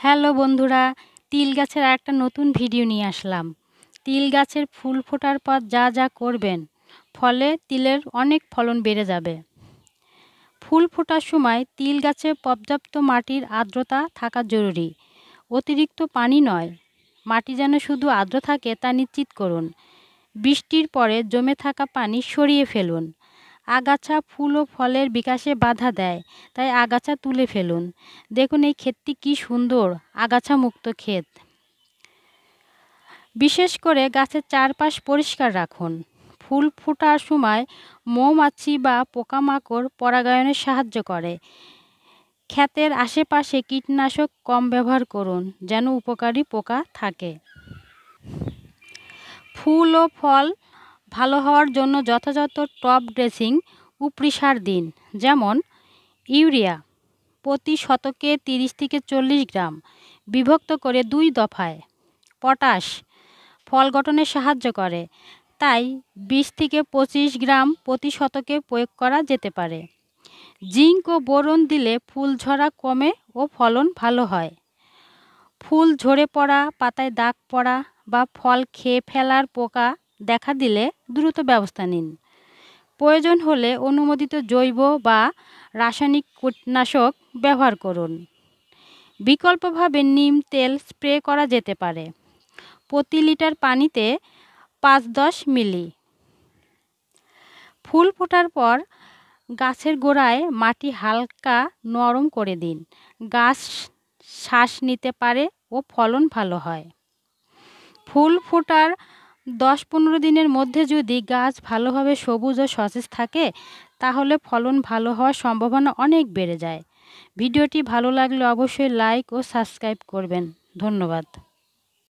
Hello বন্ধুরা, তিল গাছের আরেকটা নতুন ভিডিও নিয়ে আসলাম। তিল গাছের ফুল ফোটার পর যা যা করবেন, ফলে তিলের অনেক ফলন বেড়ে যাবে। ফুল ফোটার সময় তিল গাছে পর্যাপ্ত মাটির আর্দ্রতা থাকা জরুরি। অতিরিক্ত পানি নয়, মাটি যেন শুধু আর্দ্র থাকে তা নিশ্চিত করুন। বৃষ্টির পরে জমে থাকা পানি সরিয়ে ফেলুন। আগাছা ফুল ও ফলের বিকাশে বাধা দেয়, তাই আগাছা তুলে ফেলুন। দেখুন এই ক্ষেতটি কি সুন্দর আগাছা মুক্ত ক্ষেত। বিশেষ করে গাছের চারপাশ পরিষ্কার রাখুন। ফুল ফোটার সময় মৌমাছি বা পোকামাকড় পরাগায়নে সাহায্য করে। ক্ষেতের আশেপাশে কীটনাশক কম ব্যবহার করুন যেন উপকারী পোকা থাকে। ফুল ও ফল ভালো হওয়ার জন্য যথাযথ টপ ড্রেসিং উপরি সার দিন, যেমন ইউরিয়া প্রতি শতকে 30 থেকে 40 গ্রাম বিভক্ত করে 2 দফায়। পটাশ ফল গঠনে সাহায্য করে, তাই 20 থেকে 25 গ্রাম প্রতি শতকে প্রয়োগ করা যেতে পারে। জিঙ্ক ও বোরন দিলে ফুল ঝরা কমে ও ফলন ভালো হয়। ফুল ঝরে পড়া, পাতায় দাগ পড়া বা ফল খেয়ে ফেলার পোকা দেখা দিলে দ্রুত ব্যবস্থা নিন। প্রয়োজন হলে অনুমোদিত জৈব বা রাসায়নিক কীটনাশক ব্যবহার করুন। বিকল্পভাবে নিম তেল স্প্রে করা যেতে পারে প্রতি লিটার পানিতে 5-10 মিলি। ফুল ফোটার পর গাছের গোড়ায় মাটি হালকা নরম করে দিন। গাছ শ্বাস নিতে পারে ও ফলন ভালো হয়। ফুল ফোটার 10-15 দিনের মধ্যে যদি গাছ ভালোভাবে সবুজ ও সতেজ থাকে, তাহলে ফলন ভালো হওয়ার সম্ভাবনা অনেক বেড়ে যায়। ভিডিওটি ভালো লাগলে অবশ্যই লাইক ও সাবস্ক্রাইব করবেন। ধন্যবাদ।